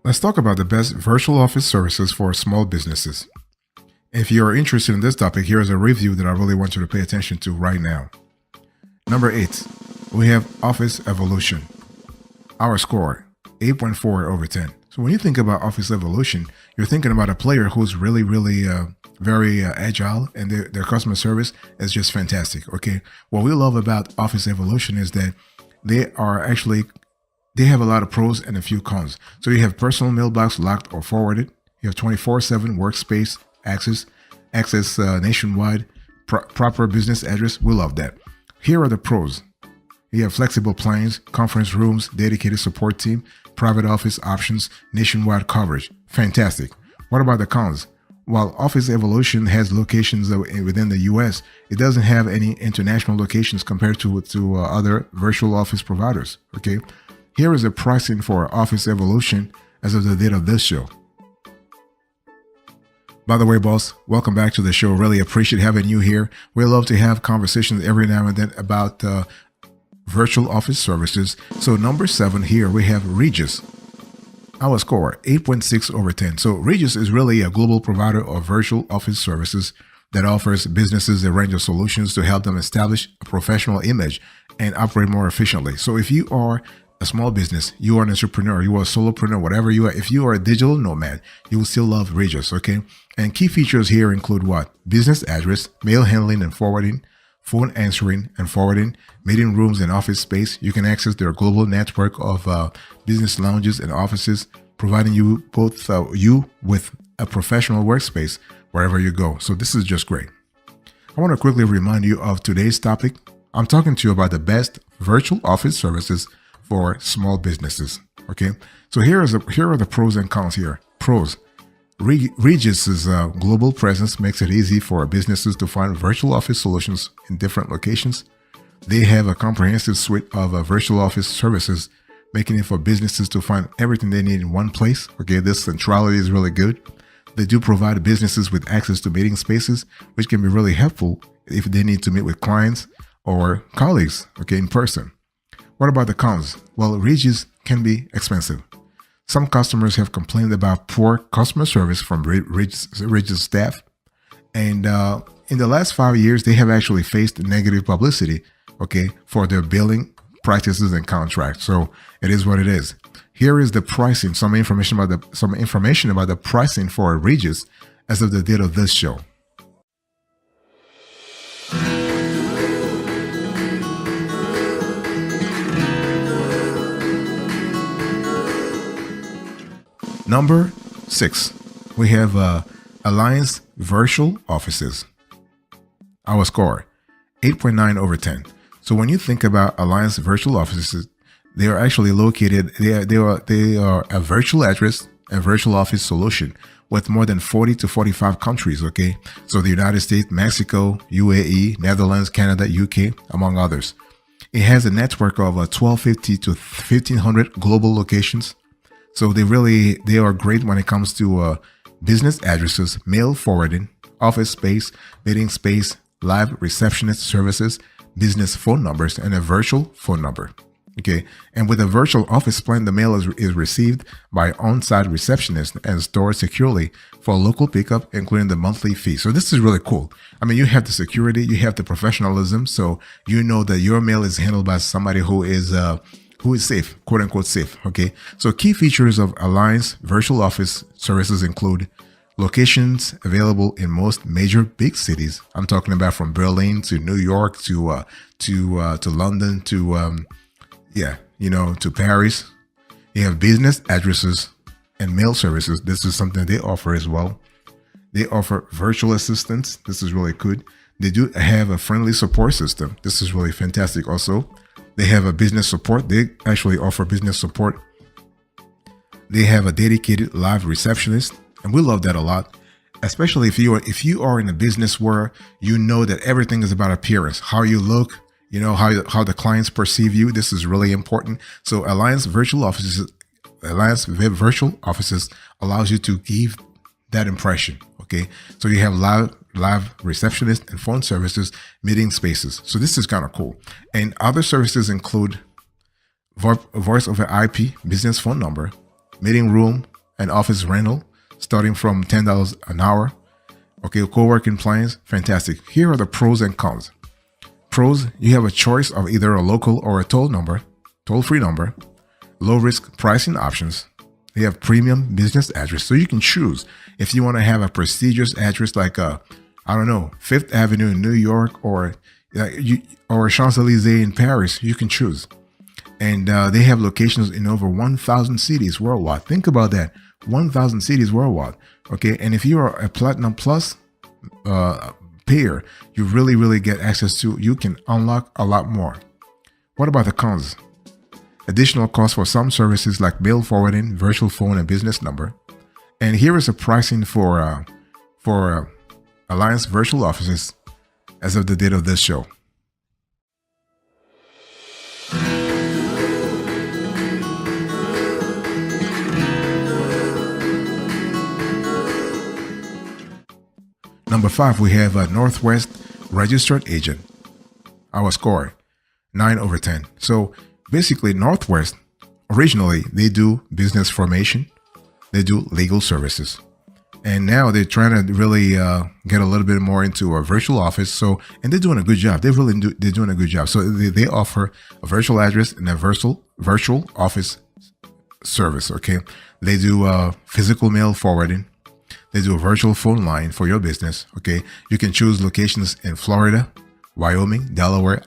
Let's talk about the best virtual office services for small businesses. If you are interested in this topic, here is a review that I really want you to pay attention to right now. Number 8, we have Office Evolution. Our score, 8.4 over 10. So when you think about Office Evolution, you're thinking about a player who's really very agile, and their customer service is just fantastic. Okay, what we love about Office Evolution is that they have a lot of pros and a few cons. So you have personal mailbox locked or forwarded. You have 24/7 workspace access nationwide, proper business address. We love that. Here are the pros. You have flexible plans, conference rooms, dedicated support team, private office options, nationwide coverage. Fantastic. What about the cons? While Office Evolution has locations within the US, it doesn't have any international locations compared to other virtual office providers. Okay. Here is the pricing for Office Evolution as of the date of this show. By the way, boss, welcome back to the show. Really appreciate having you here. We love to have conversations every now and then about virtual office services. So number 7 here, we have Regis. Our score, 8.6 over 10. So Regis is really a global provider of virtual office services that offers businesses a range of solutions to help them establish a professional image and operate more efficiently. So if you are a small business, you are an entrepreneur, you are a solopreneur, whatever you are, if you are a digital nomad, you will still love Regis, okay? And key features here include what? Business address, mail handling and forwarding, phone answering and forwarding, meeting rooms and office space. You can access their global network of business lounges and offices, providing you with a professional workspace wherever you go. So this is just great. I want to quickly remind you of today's topic. I'm talking to you about the best virtual office services for small businesses. Okay, so here are the pros and cons here. Pros: Regis's global presence makes it easy for businesses to find virtual office solutions in different locations. They have a comprehensive suite of virtual office services, making it for businesses to find everything they need in one place. Okay, this centrality is really good. They do provide businesses with access to meeting spaces, which can be really helpful if they need to meet with clients or colleagues, okay, in person. What about the cons? Well, Regis can be expensive. Some customers have complained about poor customer service from Regis staff. And in the last 5 years, they have actually faced negative publicity, okay, for their billing practices and contracts. So it is what it is. Here is the pricing, some information about the pricing for Regis as of the date of this show. Number 6, we have Alliance Virtual Offices. Our score, 8.9 over 10. So when you think about Alliance Virtual Offices, they are actually located, they are a virtual address and virtual office solution with more than 40 to 45 countries, okay? So the United States, Mexico, UAE, Netherlands, Canada, UK, among others. It has a network of 1,250 to 1,500 global locations. So they are great when it comes to business addresses, mail forwarding, office space, meeting space, live receptionist services, business phone numbers, and a virtual phone number. Okay, and with a virtual office plan, the mail is received by on-site receptionists and stored securely for local pickup, including the monthly fee. So this is really cool. I mean, you have the security, you have the professionalism, so you know that your mail is handled by somebody who is safe, quote unquote safe. Okay, so key features of Alliance Virtual Office services include locations available in most major big cities. I'm talking about from Berlin to New York to London to to Paris. You have business addresses and mail services. This is something they offer as well. They offer virtual assistants. This is really good. They do have a friendly support system. This is really fantastic also. They have a business support. They actually offer business support. They have a dedicated live receptionist, and we love that a lot. Especially if you are in a business where you know that everything is about appearance, how you look, you know, how the clients perceive you. This is really important. So Alliance Virtual Offices allows you to give that impression. Okay, so you have live receptionist and phone services, meeting spaces. So this is kind of cool. And other services include voice over IP, business phone number, meeting room, and office rental starting from $10 an hour. Okay, co-working plans, fantastic. Here are the pros and cons. Pros, you have a choice of either a local or a toll-free number, low risk pricing options. They have premium business address, so you can choose if you want to have a prestigious address like Fifth Avenue in New York or Champs-Élysées in Paris. You can choose, and they have locations in over 1,000 cities worldwide. Think about that, 1,000 cities worldwide. Okay, and if you are a Platinum Plus payer, you really get access to. You can unlock a lot more. What about the cons? Additional costs for some services like mail forwarding, virtual phone, and business number. And here is the pricing for Alliance virtual offices as of the date of this show. Number 5, we have a Northwest registered agent. Our score, 9/10. So basically, Northwest, originally, they do business formation, they do legal services. And now they're trying to really get a little bit more into a virtual office. And they're doing a good job. They're doing a good job. So they offer a virtual address and a virtual office service. Okay, they do physical mail forwarding. They do a virtual phone line for your business. Okay, you can choose locations in Florida, Wyoming, Delaware,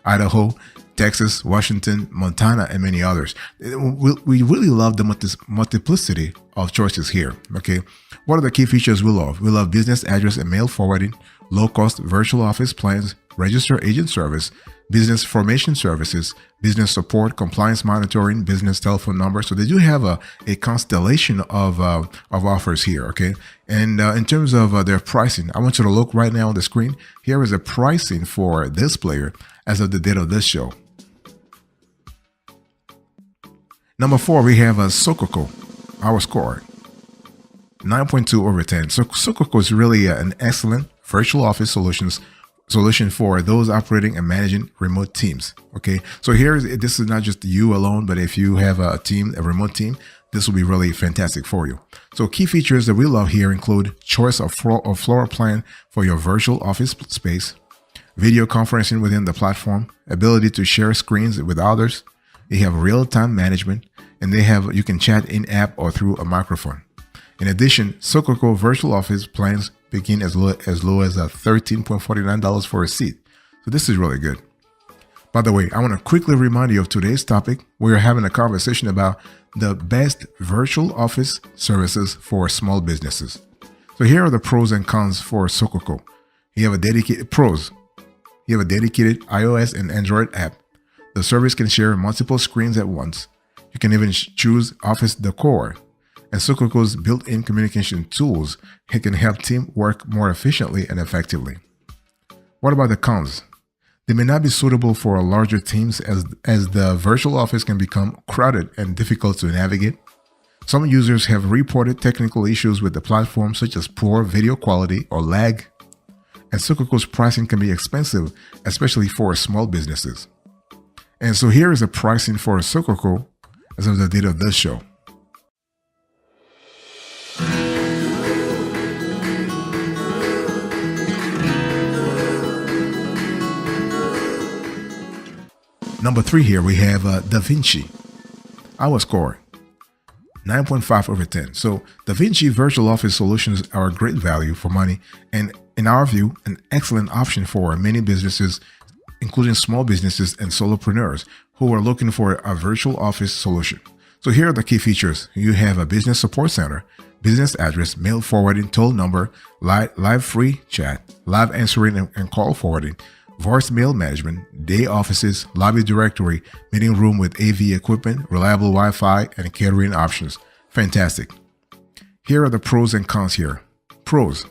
Idaho, Texas, Washington, Montana, and many others. We really love the multiplicity of choices here. Okay, what are the key features we love? We love business address and mail forwarding, low-cost virtual office plans, registered agent service, business formation services, business support, compliance monitoring, business telephone number. So they do have a constellation of offers here. Okay, and in terms of their pricing, I want you to look right now on the screen. Here is the pricing for this player as of the date of this show. Number 4, we have a Sokoko. Our score, 9.2/10. So Sokoko is really an excellent virtual office solution for those operating and managing remote teams. Okay, so this is not just you alone, but if you have a remote team, this will be really fantastic for you. So key features that we love here include choice of floor plan for your virtual office space, video conferencing within the platform, ability to share screens with others. They have real-time management, and you can chat in-app or through a microphone. In addition, Sokoko virtual office plans begin as low as $13.49 for a seat. So this is really good. By the way, I want to quickly remind you of today's topic. We're having a conversation about the best virtual office services for small businesses. So here are the pros and cons for Sokoko. You have a dedicated iOS and Android app. The service can share multiple screens at once. You can even choose office decor. And Sokoko's built-in communication tools can help team work more efficiently and effectively. What about the cons? They may not be suitable for larger teams as the virtual office can become crowded and difficult to navigate. Some users have reported technical issues with the platform, such as poor video quality or lag. And Sokoko's pricing can be expensive, especially for small businesses. And so here is the pricing for Sokoko as of the date of this show. Number 3 here, we have DaVinci. Our score, 9.5/10. So DaVinci virtual office solutions are a great value for money and, in our view, an excellent option for many businesses, including small businesses and solopreneurs who are looking for a virtual office solution. So here are the key features. You have a business support center, business address, mail forwarding, toll number, live free chat, live answering and call forwarding, voicemail management, day offices, lobby directory, meeting room with AV equipment, reliable Wi-Fi, and catering options. Fantastic. Here are the pros and cons here. Pros: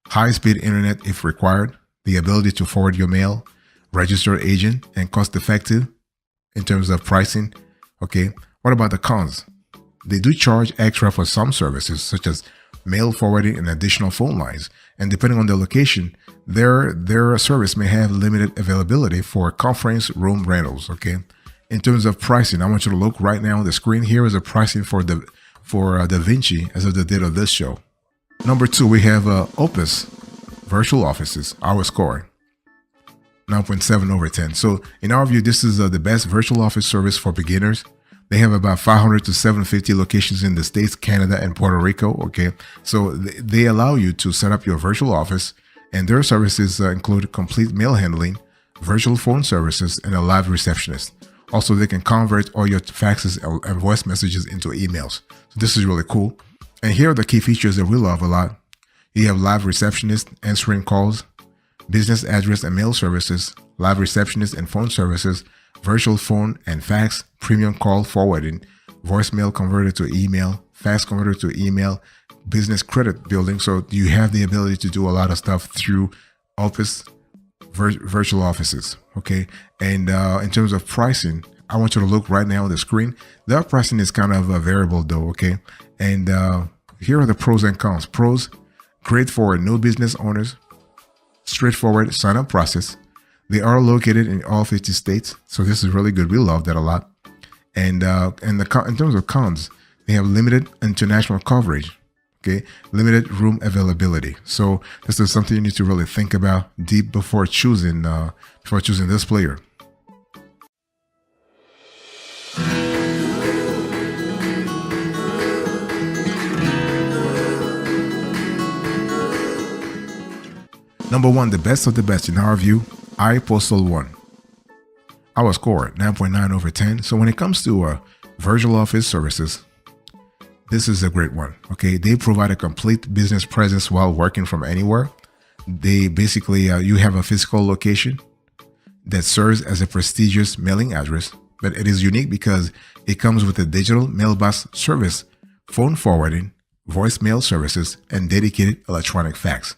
high-speed internet if required, the ability to forward your mail, registered agent, and cost-effective in terms of pricing. Okay, what about the cons? They do charge extra for some services, such as mail forwarding and additional phone lines. And depending on the location, their service may have limited availability for conference room rentals. Okay, In terms of pricing, I want you to look right now on the screen. Here is a pricing for Da Vinci as of the date of this show. Number 2, we have Opus Virtual Offices, our score, 9.7 over 10. So in our view, this is the best virtual office service for beginners. They have about 500 to 750 locations in the States, Canada, and Puerto Rico. Okay, so they allow you to set up your virtual office, and their services include complete mail handling, virtual phone services, and a live receptionist. Also, they can convert all your faxes and voice messages into emails. So this is really cool. And here are the key features that we love a lot. You have live receptionist answering calls, business address and mail services, live receptionist and phone services, virtual phone and fax, premium call forwarding, voicemail converted to email, fax converted to email, business credit building. So you have the ability to do a lot of stuff through Office virtual offices. Okay. And in terms of pricing, I want you to look right now on the screen. Their pricing is kind of a variable though. Okay. And here are the pros and cons. Pros: great for new business owners, straightforward sign up process. They are located in all 50 states. So this is really good. We love that a lot. And in terms of cons, they have limited international coverage. Okay, limited room availability. So this is something you need to really think about deep before choosing this player. Number 1, the best of the best in our view, iPostal One. Our score 9.9 over 10. So when it comes to virtual office services, this is a great one. Okay, they provide a complete business presence while working from anywhere. They basically, you have a physical location that serves as a prestigious mailing address, but it is unique because it comes with a digital mailbox service, phone forwarding, voicemail services, and dedicated electronic fax.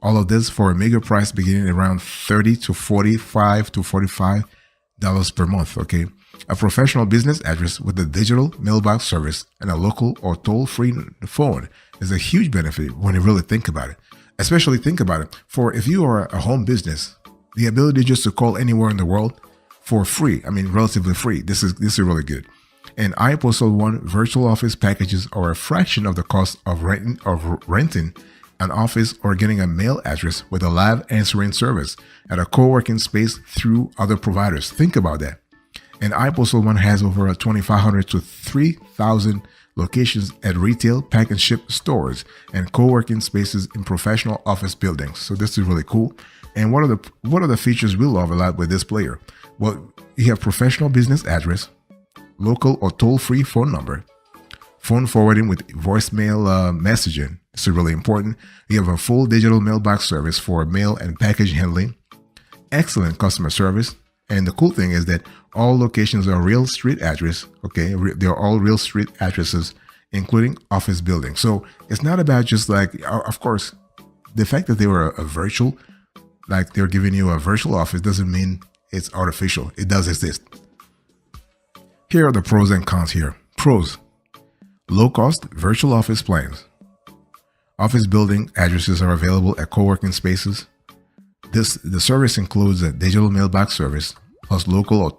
All of this for a meager price beginning around $30 to $45 to $45 per month. Okay. A professional business address with a digital mailbox service and a local or toll-free phone is a huge benefit when you really think about it. Especially think about it for if you are a home business, the ability just to call anywhere in the world for free. I mean, relatively free. This is really good. And iPostal One virtual office packages are a fraction of the cost of renting an office or getting a mail address with a live answering service at a co-working space through other providers. Think about that. And iPostal One has over 2,500 to 3,000 locations at retail, pack and ship stores, and co-working spaces in professional office buildings. So this is really cool. And what are the features we love a lot with this player? Well, you have professional business address, local or toll-free phone number, phone forwarding with voicemail messaging. This is really important. You have a full digital mailbox service for mail and package handling, excellent customer service. And the cool thing is that all locations are real street address. Okay, they're all real street addresses, including office buildings. So it's not about just like, of course, the fact that they were a virtual, like they're giving you a virtual office doesn't mean it's artificial. It does exist. Here are the pros and cons here. Pros: low cost virtual office plans. Office building addresses are available at co-working spaces. The service includes a digital mailbox service plus local or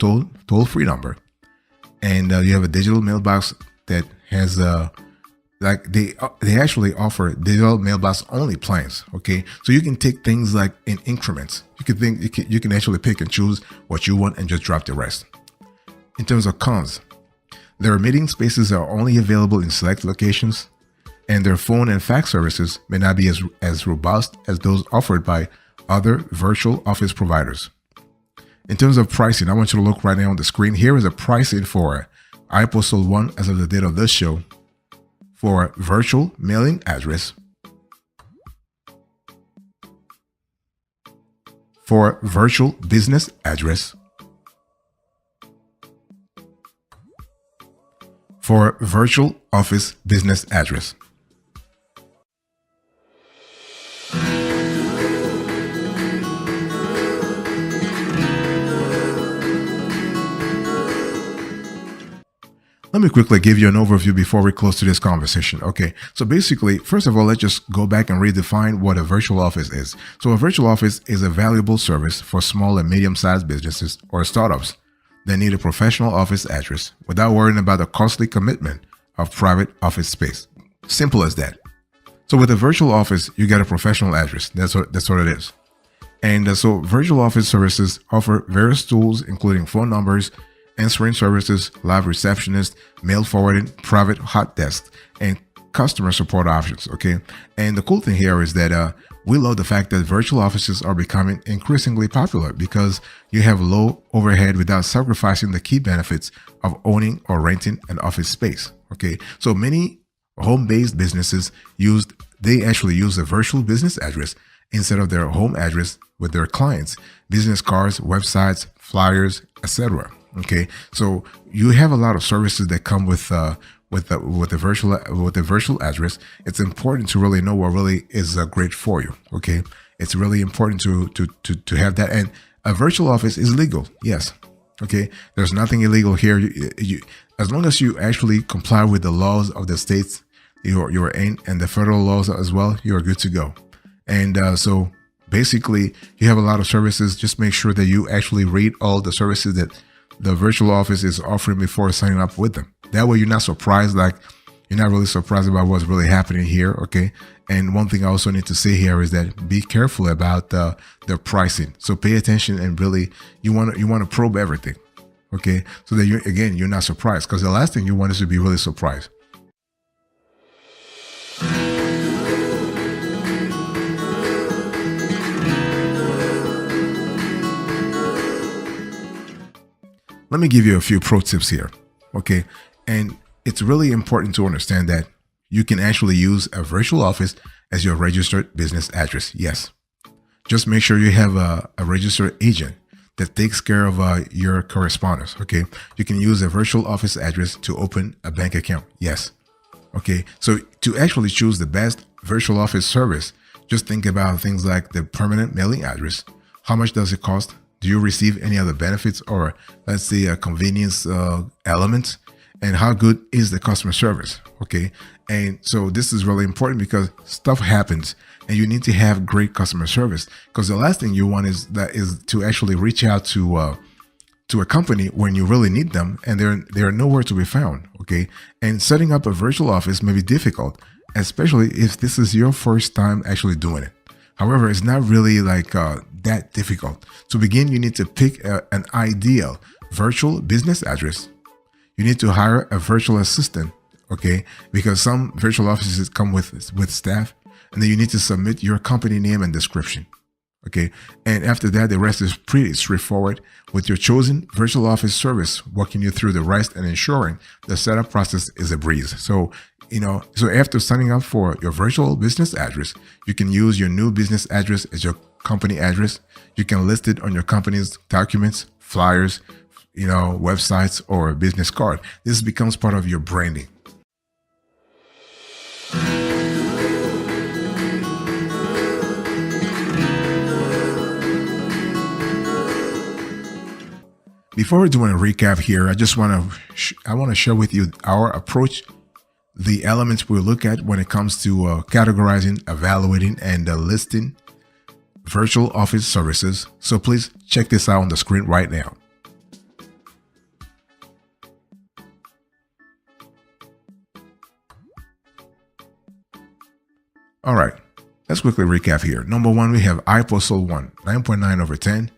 toll-free number. And you have a digital mailbox that has they actually offer digital mailbox only plans. Okay, so you can take things like in increments. You can actually pick and choose what you want and just drop the rest. In terms of cons, their meeting spaces are only available in select locations, and their phone and fax services may not be as robust as those offered by other virtual office providers. In terms of pricing, I want you to look right now on the screen. Here is a pricing for iPostal One as of the date of this show for virtual mailing address, for virtual business address, for virtual office business address. Let me quickly give you an overview before we close to this conversation. Okay, so basically, first of all, let's just go back and redefine what a virtual office is. So a virtual office is a valuable service for small and medium-sized businesses or startups that need a professional office address without worrying about the costly commitment of private office space. Simple as that. So with a virtual office, you get a professional address. That's what it is. And so virtual office services offer various tools, including phone numbers, answering services, live receptionist, mail forwarding, private hot desks, and customer support options. Okay. And the cool thing here is that we love the fact that virtual offices are becoming increasingly popular because you have low overhead without sacrificing the key benefits of owning or renting an office space. Okay. So many home-based businesses actually use a virtual business address instead of their home address with their clients, business cards, websites, flyers, etc. Okay, so you have a lot of services that come with the virtual address. It's important to really know what really is great for you. Okay, it's really important to have that. And a virtual office is legal. Yes. Okay, there's nothing illegal here. As long as you actually comply with the laws of the states you're in and the federal laws as well, you're good to go. And so basically, you have a lot of services. Just make sure that you actually read all the services that the virtual office is offering before signing up with them. That way you're not surprised, like you're not really surprised about what's really happening here. Okay. And one thing I also need to say here is that be careful about the pricing. So pay attention and really you want to probe everything. Okay. So that you're not surprised, because the last thing you want is to be really surprised. Let me give you a few pro tips here, okay? And it's really important to understand that you can actually use a virtual office as your registered business address. Yes. Just make sure you have a registered agent that takes care of your correspondence, okay? You can use a virtual office address to open a bank account. Yes. Okay, so to actually choose the best virtual office service, just think about things like the permanent mailing address. How much does it cost? Do you receive any other benefits, or let's say a convenience element? And how good is the customer service? Okay. And so this is really important because stuff happens and you need to have great customer service, because the last thing you want is to actually reach out to a company when you really need them and they're nowhere to be found. Okay. And setting up a virtual office may be difficult, especially if this is your first time actually doing it. However, it's not really like that difficult. To begin, you need to pick an ideal virtual business address. You need to hire a virtual assistant, okay? Because some virtual offices come with staff, and then you need to submit your company name and description, okay? And after that, the rest is pretty straightforward, with your chosen virtual office service walking you through the rest and ensuring the setup process is a breeze. So after signing up for your virtual business address, you can use your new business address as your company address. You can list it on your company's documents, flyers, websites, or a business card. This becomes part of your branding. Before we're doing a recap here, I want to share with you our approach, the elements we look at when it comes to categorizing, evaluating, and listing virtual office services. So please check this out on the screen right now. All right, let's quickly recap here. Number one, we have iPostal 1, 9.9 over 10.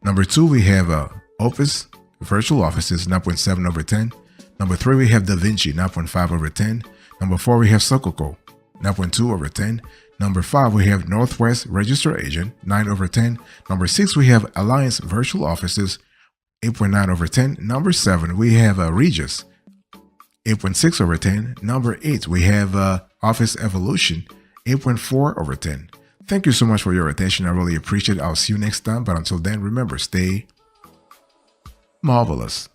Number two, we have Office Virtual Offices, 9.7 over 10. Number three, we have DaVinci, 9.5 over 10. Number four, we have Sococo, 9.2 over 10. Number five, we have Northwest Register Agent, 9 over 10. Number six, we have Alliance Virtual Offices, 8.9 over 10. Number seven, we have Regis, 8.6 over 10. Number eight, we have Office Evolution, 8.4 over 10. Thank you so much for your attention. I really appreciate it. I'll see you next time. But until then, remember, stay marvelous.